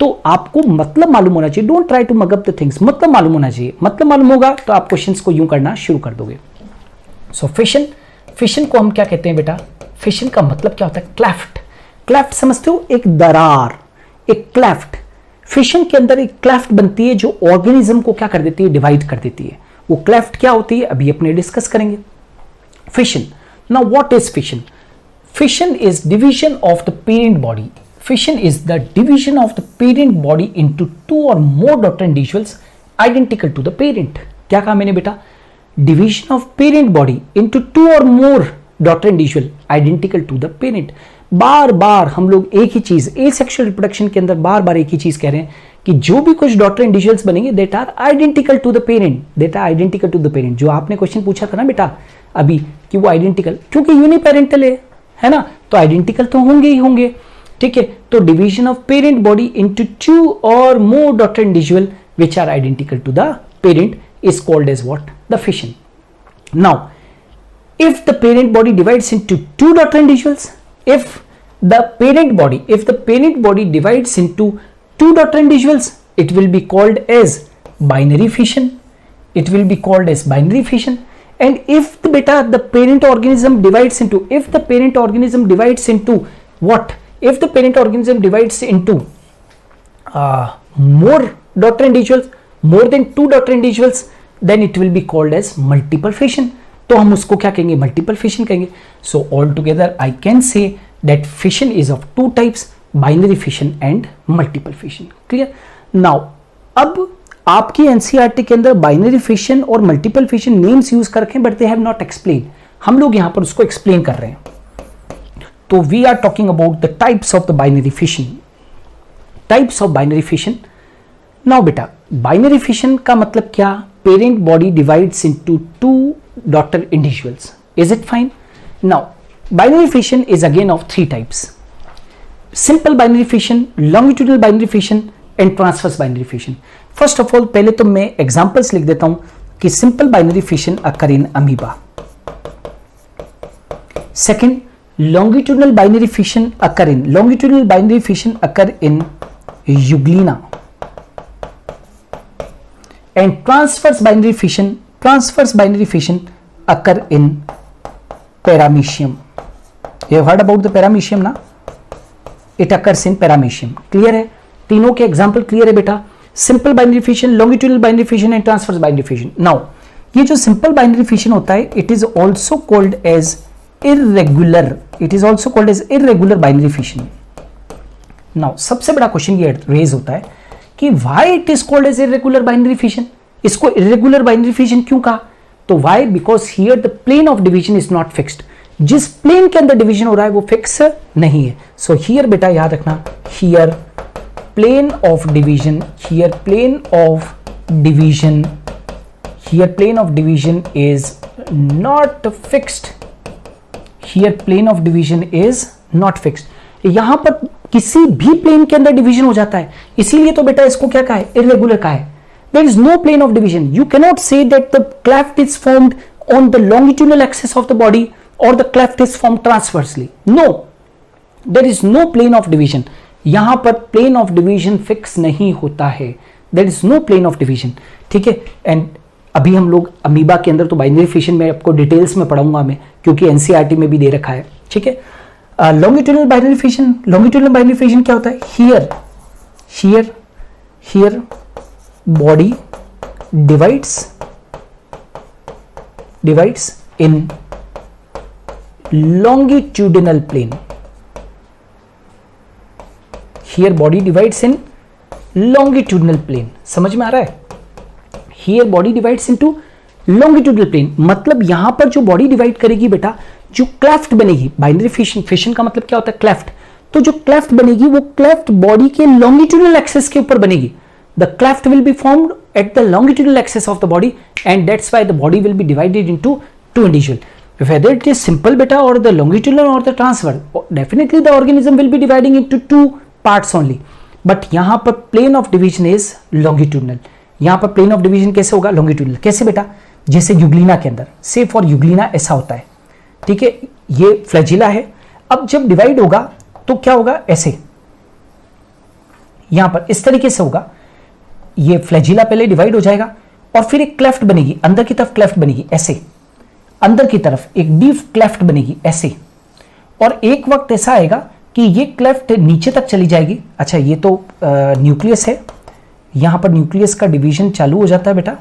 तो आपको मतलब मालूम होना चाहिए. Don't try to mug up the things. मतलब मालूम होना चाहिए. मतलब मालूम होगा तो आप क्वेश्चंस को यूं करना शुरू कर दोगे. सो फिशन, फिशन को हम क्या कहते हैं बेटा? फिशन का मतलब क्या होता है? क्लेफ्ट. क्लेफ्ट समझते हो? एक दरार, एक क्लेफ्ट. फिशन के अंदर एक क्लेफ्ट बनती है जो ऑर्गेनिज्म को क्या कर देती है? डिवाइड कर देती है. वो क्लेफ्ट क्या होती है अभी अपने डिस्कस करेंगे. Fission. Now what is fission? Fission is division of the parent body. Fission is the division of the parent body into two or more daughter individuals identical to the parent. क्या कहा मैंने बेटा? Division of parent body into two or more daughter individual identical to the parent. बार बार हम लोग एक ही चीज asexual reproduction के अंदर बार बार एक ही चीज कह रहे हैं कि जो भी कुछ डॉटर इंडिविजुअल्स बनेंगे that are identical to the parent, that are identical to the parent. जो आपने क्वेश्चन पूछा था ना बेटा अभी कि वो आइडेंटिकल, क्योंकि यूनिपेरेंटल है ना, तो आइडेंटिकल तो होंगे ही होंगे. ठीक है, तो division of parent body into 2 और more daughter individual which are identical to the parent is called as what? The fission. Now if the parent body divides into 2 daughter individuals, if the parent body divides into 2 daughter individuals, it will be called as binary fission. It will be called as binary fission. And if the parent organism divides into, if the parent organism divides into what? If the parent organism divides into more daughter individuals, more than 2 daughter individuals, then it will be called as multiple fission. तो हम उसको क्या कहेंगे? Multiple fission कहेंगे. So all together I can say that fission is of 2 types, binary fission and multiple fission. Clear? Now अब आपकी NCERT के अंदर बाइनरी फिशन और मल्टीपल फिशन नेम्स यूज कर रखे हैं but they have not explain. हम लोग यहां पर उसको एक्सप्लेन कर रहे हैं. तो we are talking about the types of the binary fission. Types of binary fission. Now बेटा बाइनरी फिशन का मतलब क्या? Parent body divides into 2 daughter individuals. Is it fine? Now binary fission is again of 3 types: simple binary fission, longitudinal binary fission and transverse binary fission. First of all पहले तो मैं examples लिख देता हूं कि simple binary fission occur in amoeba. Second, longitudinal binary fission occur in euglena. And transverse binary fission occur in paramecium. You have heard about the paramecium ना? It occurs in paramecium. Clear है? तीनों के example clear है बेटा? Simple binary fission, longitudinal binary fission and transverse binary fission. Now ये जो simple binary fission होता है, it is also called as irregular. It is also called as irregular binary fission. Now सबसे बड़ा question ये raise होता है कि why it is called as irregular binary fission? इसको irregular binary fission क्यों कहा? तो why? Because here the plane of division is not fixed. जिस प्लेन के अंदर डिवीजन हो रहा है वो फिक्स नहीं है. सो हियर बेटा याद रखना, here plane of division, here plane of division is not fixed. Here plane of division is not fixed. यहां पर किसी भी प्लेन के अंदर डिवीजन हो जाता है, इसीलिए तो बेटा इसको क्या कहा है? इर्रेगुलर कहा है. There is no plane of division. You cannot say that the cleft is formed on the longitudinal axis of the body or the cleft is formed transversely. No, there is no plane of division. यहां पर plane of division fix नहीं होता है. There is no plane of division. ठीक है? And अभी हम लोग अमीबा के अंदर तो बाइनरी फिशन में आपको डिटेल्स में पढ़ाऊंगा मैं, क्योंकि एनसीईआरटी में भी दे रखा है. ठीक है? लॉन्गिट्यूडिनल बाइनरी फिशन क्या होता है? Here body divides in longitudinal plane. Here body divides in longitudinal plane. समझ में आ रहा है? Here body divides into longitudinal plane. मतलब यहां पर जो बॉडी डिवाइड करेगी बेटा, जो क्लेफ्ट बनेगी, बाइनरी फिशन का मतलब क्या होता है? क्लेफ्ट. तो जो क्लेफ्ट बनेगी वो क्लेफ्ट बॉडी के लॉन्गिट्यूडनल एक्सेस के ऊपर बनेगी. The cleft will be formed at the longitudinal axis of the body and that's why the body will be divided into two individual. Whether it is simple beta or the longitudinal or the transverse, definitely the organism will be dividing into two parts only. But यहाँ पर plane of division is longitudinal. यहाँ पर plane of division कैसे होगा? longitudinal. कैसे बेटा? जैसे Euglena के अंदर, से फॉर यूग्लिना ऐसा होता है, ठीक है, ये फ्लैजिला है. अब जब डिवाइड होगा तो क्या होगा? ऐसे, यहां पर इस तरीके से होगा. ये फ्लैजिला पहले डिवाइड हो जाएगा और फिर एक क्लेफ्ट बनेगी, अंदर की तरफ क्लेफ्ट बनेगी ऐसे, अंदर की तरफ एक डीप क्लेफ्ट बनेगी ऐसे. और एक वक्त ऐसा आएगा कि ये क्लेफ्ट नीचे तक चली जाएगी. अच्छा, ये तो न्यूक्लियस है, यहां पर न्यूक्लियस का डिवीजन चालू हो जाता है बेटा,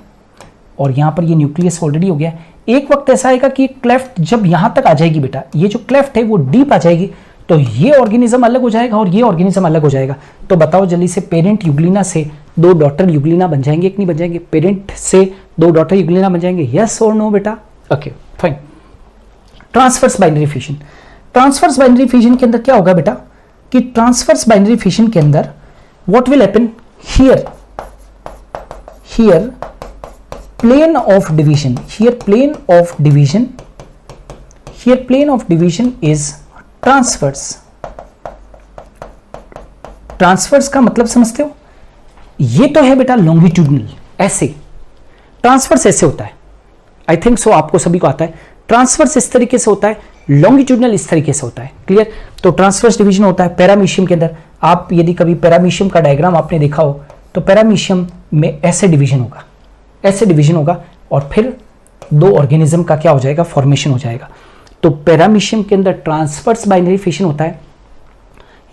और यहां पर ये न्यूक्लियस ऑलरेडी हो गया. एक वक्त ऐसा आएगा कि क्लेफ्ट जब यहां तक आ जाएगी बेटा, ये जो क्लेफ्ट है वो डीप आ जाएगी, तो ये ऑर्गेनिज्म अलग हो जाएगा और ये ऑर्गेनिज्म अलग हो जाएगा. तो बताओ जल्दी से, पेरेंट यूग्लिना से दो डॉटर यूग्लिना बन जाएंगे कि नहीं बन जाएंगे? पेरेंट से दो डॉटर यूग्लिना बन जाएंगे, यस और नो बेटा? Okay fine. Transverse binary fission. Transverse binary fission के अंदर क्या होगा बेटा कि ट्रांसवर्स बाइनरी फिशन के अंदर what will happen? Here plane of division, here plane of division is transverse. Transverse का मतलब समझते हो? ये तो है बेटा लॉन्गिट्यूडनल, ऐसे. ट्रांसवर्स ऐसे होता है, आई थिंक सो आपको सभी को आता है. ट्रांसवर्स इस तरीके से होता है, लॉन्गिट्यूडनल इस तरीके से होता है. क्लियर? तो ट्रांसवर्स डिवीजन होता है पैरामीशियम के अंदर. आप यदि कभी पैरामीशियम का डायग्राम आपने देखा हो तो पैरामीशियम में ऐसे डिवीजन होगा, ऐसे डिवीजन होगा, और फिर दो ऑर्गेनिज्म का क्या हो जाएगा? फॉर्मेशन हो जाएगा. तो पैरामीशियम के अंदर ट्रांसवर्स बाइनरी फिशन होता है,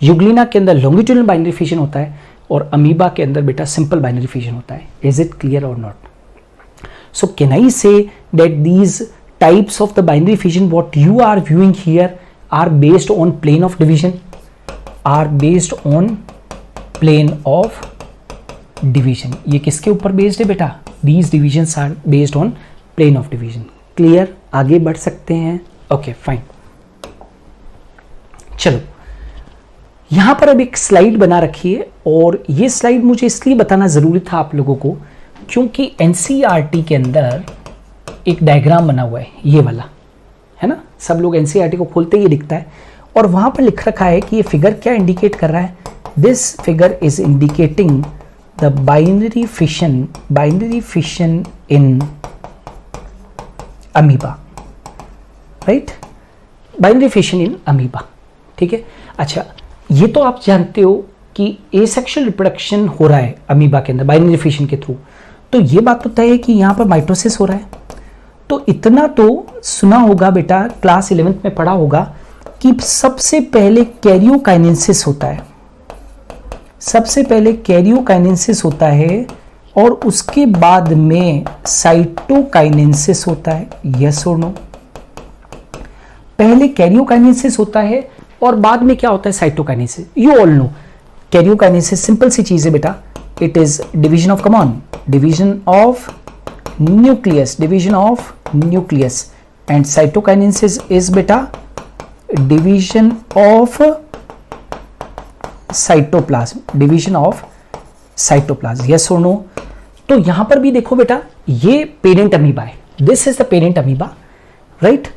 यूग्लिना के अंदर लॉन्गिट्यूडनल बाइनरी फिशन होता है, और अमीबा के अंदर बेटा सिंपल बाइनरी फिशन होता है. इज इट क्लियर और not? So can I say that these types of the binary fission what you are viewing here are based on plane of division, are based on plane of division. ये किसके ऊपर based है बेटा? These divisions are based on plane of division. Clear? आगे बढ़ सकते हैं. Okay fine. चलो, यहां पर अब एक स्लाइड बना रखी है, और ये स्लाइड मुझे इसलिए बताना जरूरी था आप लोगों को क्योंकि एनसीईआरटी के अंदर एक डायग्राम बना हुआ है, ये वाला है ना. सब लोग एनसीईआरटी को खोलते ही दिखता है, और वहां पर लिख रखा है कि ये फिगर क्या इंडिकेट कर रहा है? This figure is indicating the binary fission in amoeba, right? binary fission in amoeba, ठीक है. अच्छा, ये तो आप जानते हो कि एसेक्सुअल रिप्रोडक्शन हो रहा है अमीबा के अंदर बाइनरी फिशन के थ्रू. तो ये बात तो तय है कि यहाँ पर माइटोसिस हो रहा है. तो इतना तो सुना होगा बेटा, क्लास 11th में पढ़ा होगा कि सबसे पहले कैरियोकाइनेसिस होता है, सबसे पहले कैरियोकाइनेसिस होता है, और उसके बाद में साइटोकाइनेसिस होता है. यस और नो? पहले कैरियोकाइनेसिस होता है और बाद में क्या होता है? Cytokinesis. You all know karyokinesis simple सी चीज है बेटा. It is division of, come on, division of nucleus, and cytokinesis is बेटा division of cytoplasm, division of cytoplasm. Yes और नो? तो यहां पर भी देखो बेटा, ये पेरेंट अमीबा है, this is the parent amoeba, right.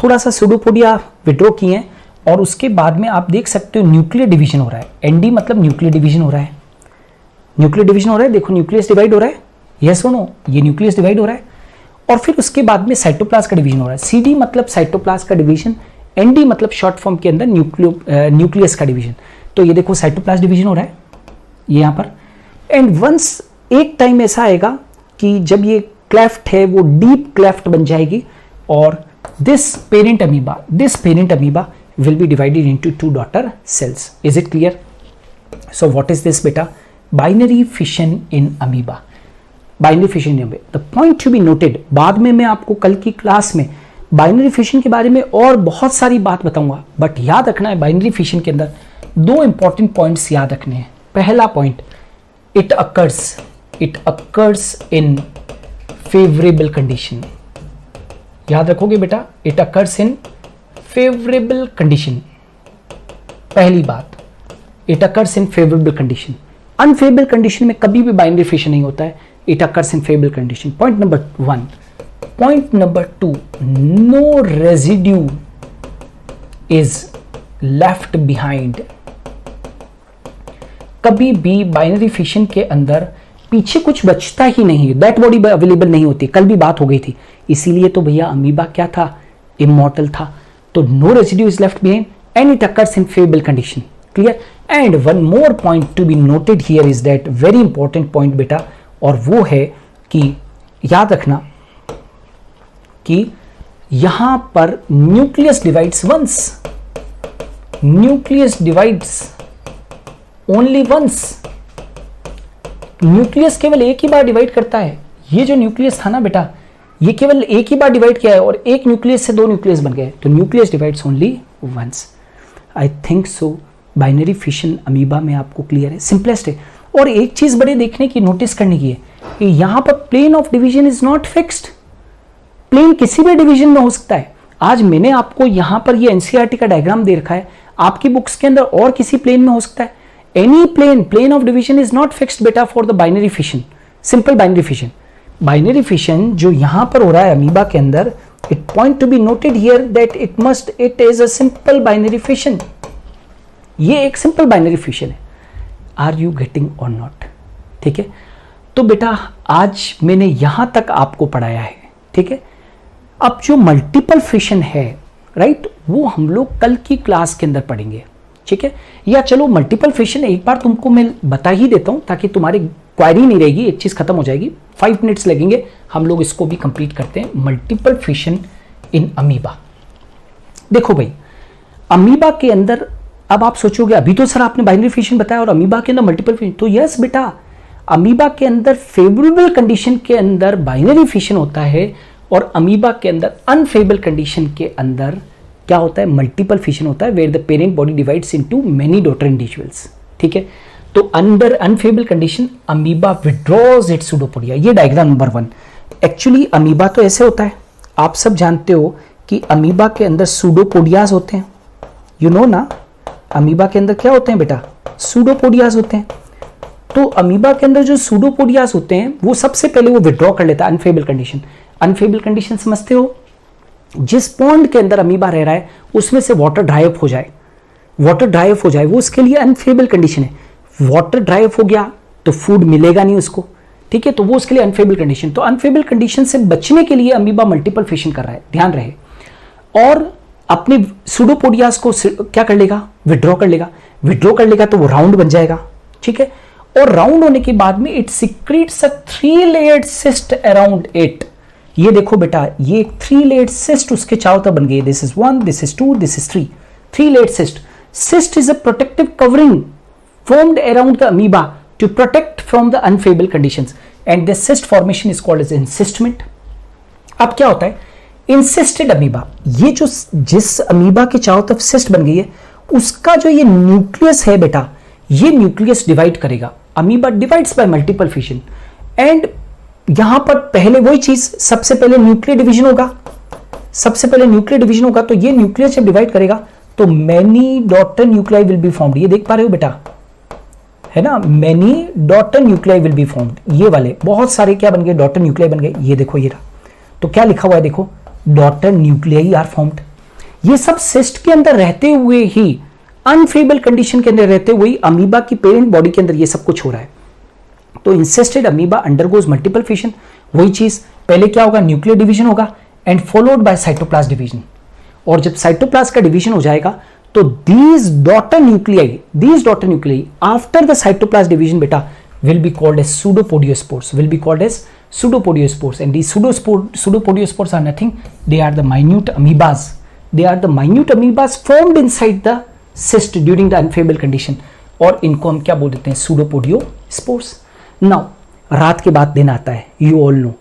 थोड़ा सा सुडोपोडिया विड्रॉ किए हैं, और उसके बाद में आप देख सकते हो न्यूक्लियर डिवीजन हो रहा है. एनडी मतलब न्यूक्लियर डिवीजन हो रहा है, न्यूक्लियर डिवीजन हो रहा है. देखो न्यूक्लियस डिवाइड हो रहा है. यस और नो? ये न्यूक्लियस डिवाइड हो रहा है, और फिर उसके बाद में साइटोप्लाज्म का डिवीजन हो रहा है. सीडी मतलब साइटोप्लाज्म का डिवीजन, एनडी मतलब शॉर्ट फॉर्म के अंदर न्यूक्लियस का डिवीजन. तो ये देखो साइटोप्लाज्म डिवीजन हो रहा है ये यहाँ पर. एंड वंस एक टाइम ऐसा आएगा कि जब ये क्लेफ्ट है वो डीप क्लेफ्ट बन जाएगी, और this parent amoeba will be divided into two daughter cells. Is it clear? So what is this बेटा? Binary fission in amoeba, binary fission in amoeba. The point to be noted, बाद में मैं आपको कल की क्लास में binary fission के बारे में और बहुत सारी बात बताऊंगा, बट याद रखना है बाइनरी फिशन के अंदर दो इंपॉर्टेंट पॉइंट्स याद रखने हैं। पहला point, it occurs in favourable condition. याद रखोगे बेटा, it occurs in favourable condition. पहली बात, it occurs in favourable condition. Unfavourable condition में कभी भी बाइनरी फिशन नहीं होता है, it occurs in favourable condition. Point number 1। Point number 2, no residue is left behind. कभी भी बाइनरी फिशन के अंदर पीछे कुछ बचता ही नहीं, डेड बॉडी अवेलेबल नहीं होती। कल भी बात हो गई थी, इसीलिए तो भैया अमीबा क्या था, इमॉर्टल था। तो no residue is left behind and it occurs in favourable condition. Clear? And one more point to be noted here is that, very important point बेटा, और वो है कि याद रखना कि यहां पर nucleus divides once, nucleus divides only once. न्यूक्लियस केवल एक ही बार डिवाइड करता है। ये जो न्यूक्लियस था ना बेटा, ये केवल एक ही बार डिवाइड किया है और एक न्यूक्लियस से दो न्यूक्लियस बन गए, तो nucleus divides only once. I think so binary fission amoeba में आपको क्लियर है, सिंपलेस्ट है। और एक चीज बड़े देखने की, नोटिस करने की है कि यहां पर plane of division is not fixed. Plane किसी भी डिवीजन में हो सकता है। आज मैंने आपको यहां पर ये एनसीईआरटी का डायग्राम दे रखा है, आपकी बुक्स के अंदर और किसी प्लेन में हो सकता है। Any plane of division is not fixed बेटा for the binary fission, simple binary fission. Binary fission जो यहां पर हो रहा है अमीबा के अंदर, it point to be noted here that it is a simple binary fission. ये एक सिंपल बाइनरी फिशन है। आर यू गेटिंग और नॉट? ठीक है, तो बेटा आज मैंने यहां तक आपको पढ़ाया है, ठीक है। अब जो मल्टीपल फिशन है, राइट, वो हम लोग कल की क्लास के अंदर पढ़ेंगे, ठीक है। या चलो मल्टीपल फिशन एक बार तुमको मैं बता ही देता हूं ताकि तुम्हारी क्वारी नहीं रहेगी, एक चीज खत्म हो जाएगी। 5 मिनट्स लगेंगे, हम लोग इसको भी कंप्लीट करते हैं। Multiple fission in amoeba. देखो भाई, अमीबा के अंदर अब आप सोचोगे अभी तो सर आपने बाइनरी फिशन बताया और अमीबा के अंदर मल्टीपल फिशन, तो यस बेटा, अमीबा के अंदर फेवरेबल कंडीशन के अंदर बाइनरी फिशन होता है और अमीबा के अंदर अनफेवरेबल कंडीशन के अंदर क्या होता है, मल्टीपल फिशन होता है, where the parent body divides into many daughter individuals, ठीक है। तो under unfavourable condition amoeba withdraws its pseudopodia. ये डायग्राम नंबर 1। एक्चुअली अमीबा तो ऐसे होता है, आप सब जानते हो कि अमीबा के अंदर सूडोपोडियाज होते हैं, यू नो ना। अमीबा के अंदर क्या होते हैं बेटा, सूडोपोडियाज होते हैं। तो अमीबा के अंदर जो सूडोपोडियाज होते हैं वो सबसे पहले वो विड्रॉ कर लेता है अनफेवरेबल कंडीशन। अनफेवरेबल कंडीशन समझते हो, जिस पॉन्ड के अंदर अमीबा रह रहा है उसमें से वाटर ड्राई अप हो जाए, वाटर ड्राई अप हो जाए, वो उसके लिए अनफेवरेबल कंडीशन है। वाटर ड्राई अप हो गया तो फूड मिलेगा नहीं उसको, ठीक है, तो वो उसके लिए अनफेवरेबल कंडीशन। तो अनफेवरेबल कंडीशन से बचने के लिए अमीबा मल्टीपल फिशन कर रहा है, ध्यान रहे। और अपने सूडोपोडियास को क्या कर लेगा, विड्रॉ कर लेगा। विड्रॉ कर लेगा तो वो राउंड बन जाएगा, ठीक है। और राउंड होने के बाद में it secretes a 3 layered cyst around it. ये देखो बेटा, ये 3 लेयर्ड सिस्ट उसके चारों तरफ बन गई। This is 1, this is 2, this is 3। 3 layered cyst. Cyst is a protective covering formed around the amoeba to protect from the unfavorable conditions, and this cyst formation is called as encystment. अब क्या होता है, insisted amoeba, ये जो जिस amoeba के चारों तरफ सिस्ट बन गई है उसका जो ये न्यूक्लियस है बेटा, ये न्यूक्लियस डिवाइड करेगा। Amoeba divides bye multiple fission, and यहां पर पहले वही चीज, सबसे पहले न्यूक्लियर डिवीजन होगा, सबसे पहले न्यूक्लियर डिवीजन होगा। तो ये न्यूक्लियस जब डिवाइड करेगा तो many daughter nuclei will be formed. ये देख पा रहे हो बेटा, है ना, many daughter nuclei will be formed. ये वाले बहुत सारे क्या बन गए, डॉटर न्यूक्लियाई बन गए। ये देखो, ये रहा, तो क्या लिखा हुआ है देखो, डॉटर न्यूक्लियाई आर फॉर्म्ड। ये सब सिस्ट के अंदर रहते हुए ही, अनफेवरेबल कंडीशन के अंदर रहते हुए अमीबा की पेरेंट बॉडी के अंदर ये सब कुछ हो रहा है। तो insisted amoeba undergoes multiple fission. वही चीज, पहले क्या होगा, न्यूक्लियर डिवीजन होगा and followed by cytoplasm division. और जब साइटोप्लाज्म का डिवीजन हो जाएगा तो these daughter nuclei after the cytoplasm division बेटा will be called as pseudopodiospores, and these pseudopodiospores are nothing, they are the minute amoebas formed inside the cyst during the unfavorable condition. और इनको हम क्या बोल देते हैं, सूडोपोडियो स्पोर्स। नाउ रात के बाद दिन आता है, यू ऑल नो,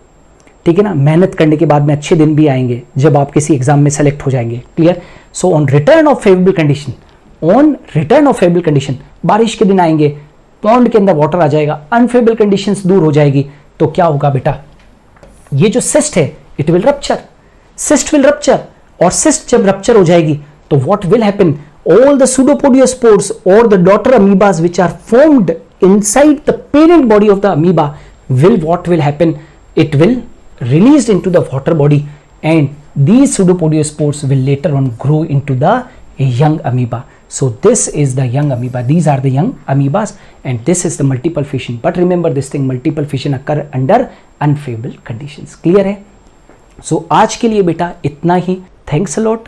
ठीक है ना, मेहनत करने के बाद में अच्छे दिन भी आएंगे जब आप किसी एग्जाम में सेलेक्ट हो जाएंगे, clear. So on return of favourable condition, on return of favourable condition, बारिश के दिन आएंगे, पॉन्ड के अंदर वाटर आ जाएगा, अनफेवरेबल कंडीशंस दूर हो जाएगी, तो क्या होगा बेटा, ये जो सिस्ट है it will rupture, cyst will rupture, और सिस्ट जब रप्चर हो जाएगी तो what will happen, all the pseudopodiospores or the daughter amoebas which are formed inside the parent body of the amoeba what will happen, it will released into the water body, and these pseudopodiospores will later on grow into the young amoeba. So this is the young amoeba, these are the young amoebas, and this is the multiple fission. But remember this thing, multiple fission occur under unfavorable conditions, clear है। So आज के लिए बेटा इतना ही, thanks a lot।